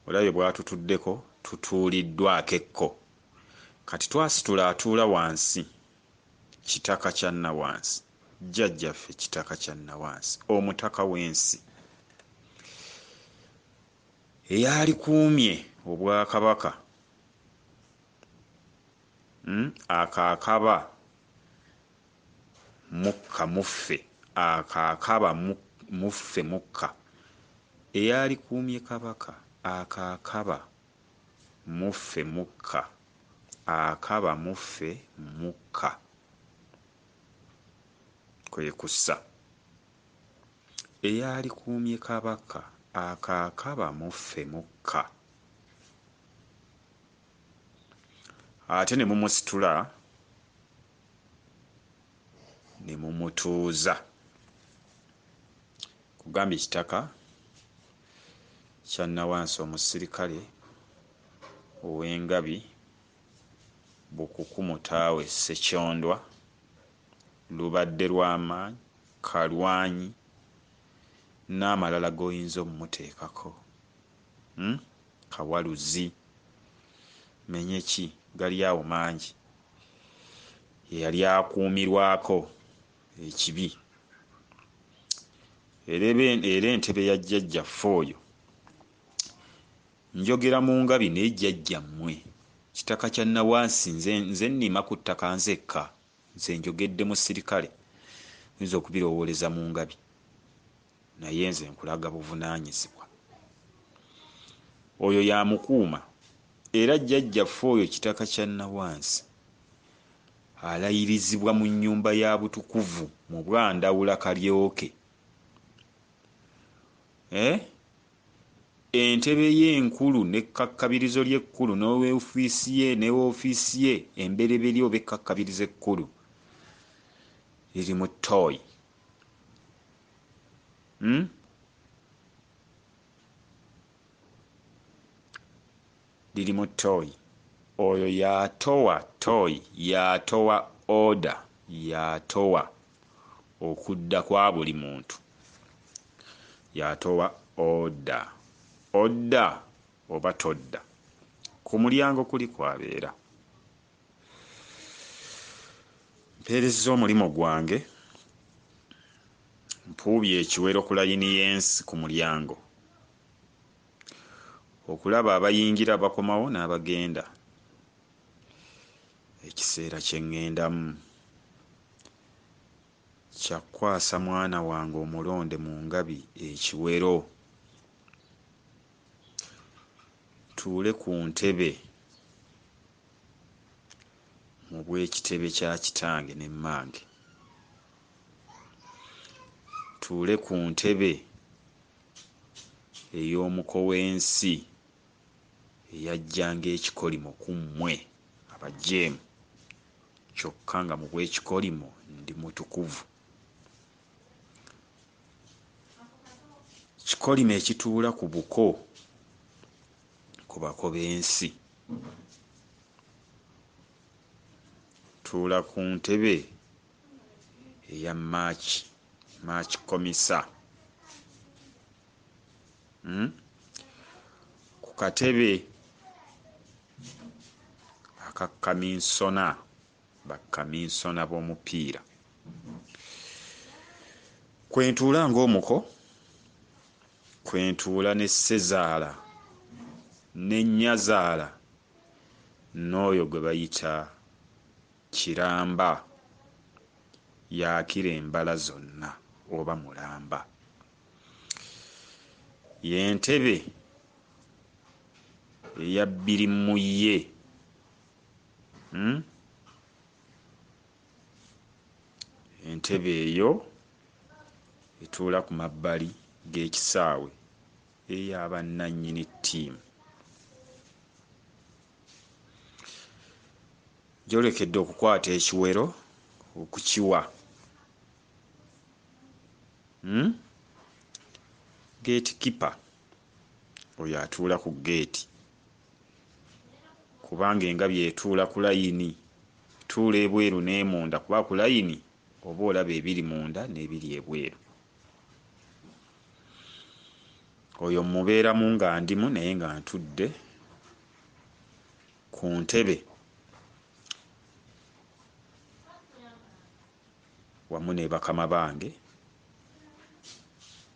olabye bwatutuddeko tutuuliddwako ekko kati twasitula atuula wansi kitaka kya Nawansi jjajjaffe kitaka kya Nawansi omutaka w'ensi eyalikuumye obwakabaka akaakaba mukka muffe akaakaba muffe mukka eyalikuumye kabaka akaakaba muffe mukka akaba muffe mukka kwe kussa eyalikuumye kabaka akaakaba muffe mukka ate ne mumusitula ne mumutuuza kugambye kitaka kya Nawansi omusirikale ow'engabi Bukukkumutaawe Ssekyondwa lubadde lw'amaanyi kalwanyi n'amalala g'oyinza omumuteekako kawaluzi menyeki gali awo mangi yeyali akuumirwako ekibi era entebe ya jjajjaffe oyo njogera mu ngabi naye jjajjammwe kitaka kya Nawansi nze nnima ku ttaka nzekka nze njogedde mu sirikale oyinza okubirowooleza mu ngabi naye nze nkulaga buvunaanyizibwa oyo yamukuuma era jjajjaffe oyo kitaka kya Nawansi alayirizibwa mu nnyumba ya butukuvu mu Bwandawula Kalyoke entebe ye enkulu n'ekkakkabirizo ly'ekkulu n'oweofiisi ye ne woofiisi ye embereberye oba ekkakkabirizo ekkulu liri mu ttooyi liri mu ttooyi oyo yatowa ttooyi yatowa oda yatowa okudda kwa buli muntu yatowa oda odda oba todda ku mulyango kuli kwabeera mpeerezza omulimo gwange mpuubye ekiwero ku layini y'ensi ku mulyango okulaba abayingira bakomawo n'abagenda ekiseera kye ŋŋendamu kyakwasa mwana wange omulonde mu ngabi ekiwero tuule ku ntebe mu bw'ekitebe kya kitange ne mmange tuule ku ntebe ey'omuko w'ensi eyajjanga ekikolimo ku mmwe abajeemu kyokka nga mu bw'ekikolimo ndi mutukuvu kikolimo ekituula ku buko ku bako b'ensi tuula ku ntebe eya Maaki komisa ku katebe aka kaminsona bakaminsona b'omupiira kwentuula ng'omuko kwentuula ne Ssezaala ne Nnyazaala n'oyo gwe bayita Kiramba yaakira embala zonna oba Mulamba y'entebe eya bbiri mu ye entebe eyo etuula ku mabbali g'ekisaawe ey'abannannyini ttiimu gyolekedde okukwata ekiwero okukiwa geeti kipa oyo atuula ku geeti kubanga engabi etuula ku layini tuula ebweru n'emunda kuba ku layini oba olaba ebiri munda n'ebiri ebweru oyo mubeeramu nga ndimu naye nga ntudde ku ntebe wamu ne bakama bange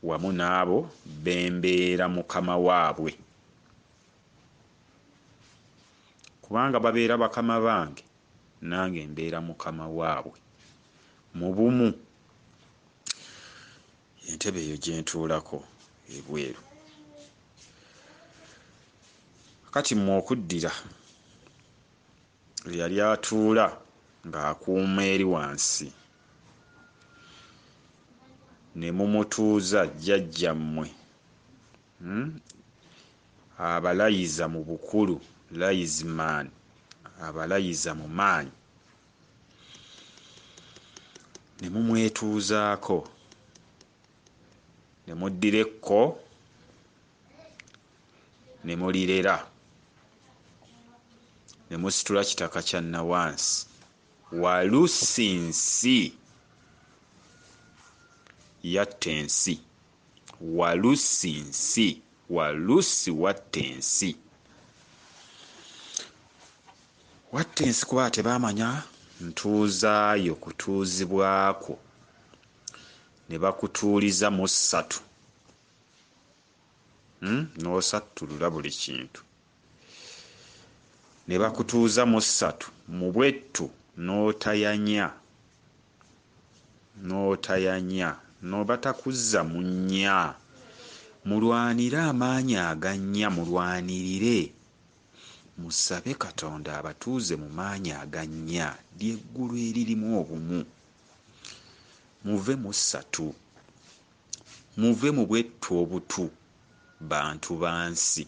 wamu n'abo bembeera mukama waabwe, kubanga babeera bakama bange nange mbeera mukama waabwe mu bumu. Entebe eyo gye ntuulako ebweru. Kati mmwe okuddira yali atuula ng'akuuma eri wansi ne mumutuuza jjajjammwe abalayiza mu bukulu, layiziman, abalayiza mu maanyi, ne mumwetuuzaako ne muddira ekko ne mulirera ne musitula kitaka kya nawansi Walusinsi yatta ensi. Walusinsi, Walusi watta ensi. Watta ensi kuba tebamanya ntuuzaayo kutuuzibwako ne bakutuuliza mu ssatu, n'osattulula buli kintu, ne bakutuuza mu ssatu mu bwettu n'otayanya n'obatakuzza mu nnya. Mulwanire amaanyi agannya, mulwanirire, musabe Katonda abatuuze mu maanyi agannya ly'eggulu eririmu obumu. Muve mu ssatu, muve mu bwettu obutu, bantu bansi.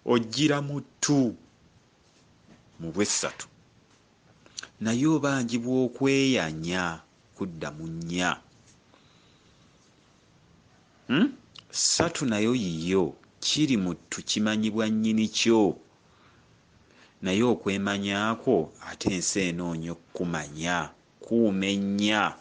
Ojjira mu ttu mu bw'essatu naye obanjibwa okweyanya kudda mu nnya. Ssatu nayo yiyo kiri mu ttu, kimanyibwa nnyini kyo, naye okwemanyaakwo ate ensi enoonya okkumanya. Kuuma ennya,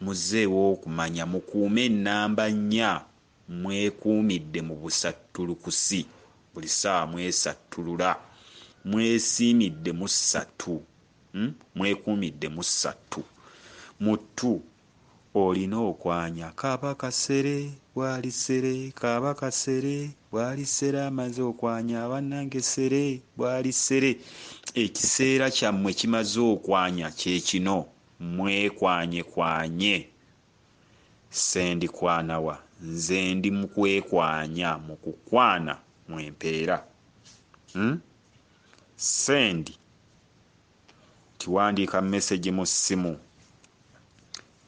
muzeewo okumanya, mukuume ennamba nnya. Mwekuumidde mu busattulukusi, buli ssaawa mwesattulula, mwesiimidde mu ssatu, mwekuumidde mu ssatu. Mu ttu olina okwanya kaaba kasere bwali sere, kaaba kasere bwali sere, amaze okwanya abannange sere bwali sere. Ekiseera kyammwe kimaze okwanya kye kino, mwekwanyekwanye. Sendi kwanawa, nze ndi mu kwekwanya, mu kukwana mwempeera. Sendi tiwandiika message mu ssimu,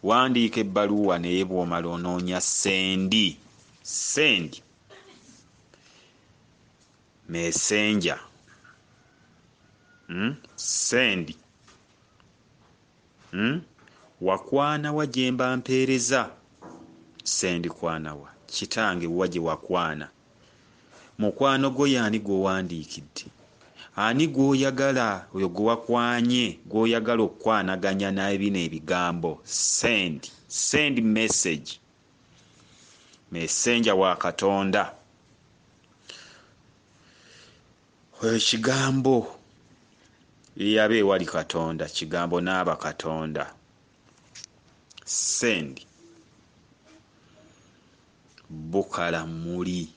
wandiika ebbaluwa naye bw'omala onoonya sendi. Sendi messenger, sendi wakwanawa gye mba mpeereza. Sendi kwanawa, kitange wa gye wakwana. Mukwano gwo y'ani gw'owandiikidde? Ani gw'oyagala, oyo gwe wakwanye, gw'oyagala okukwanaganya naye bino ebigambo? Sendi, send message. Messenger wa Katonda. Oyo kigambo yabe wali Katonda, kigambo n'aba Katonda. Sendi bukala muli.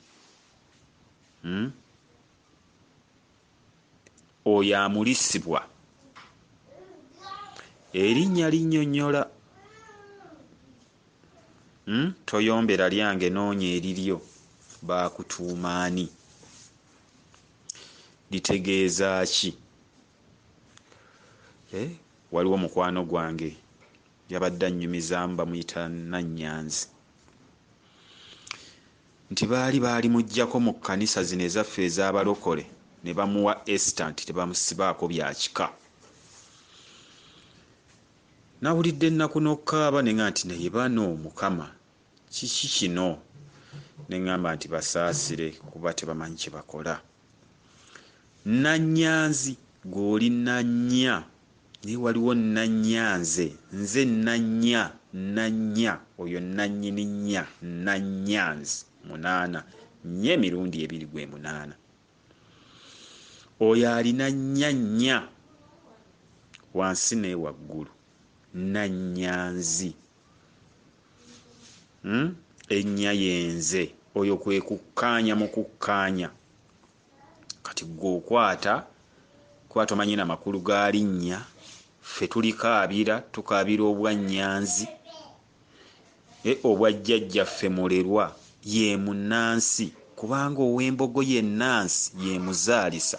Oyo amulisibwa erinnya linnyonnyola. Toyombera lyange noonya eriryo, baakutuumaani. Litegeeza ki? Waliwo mukwano gwange yabadde annyumizaamu, bamuyita Nannyanzi, nti baali muggyako mu kkanisa zino ezaffe ez'abalokole ne bamuwa Esther nti tebamusibaako bya kika. Nawulidde ennaku n'okkaaba ne ngamba nti naye bano Mukama kiki kino? Ne ngamba nti basaasire kuba tebamanyi kye bakola. Nannyanzi gw'oli nannya naye waliwo Nannyanze. Nze nanya oyo nannyini nnya, Nannyanze 8 nya emirundi 2 gwe 8. Oyo alina nnya wansi ne waggulu, Nannyanzi. Ennya yenze, oyo kwe kukkaanya mu kukkaanya. Kati gwe okwata omanyi na makulu ga linnya, ffe tulikaabira, tukaabira obwa Nnyanzi. Obwa jjajjaffe Mulerwa ye Munnansi, kubanga ow'Embogo ye Nnansi ye muzaalisa.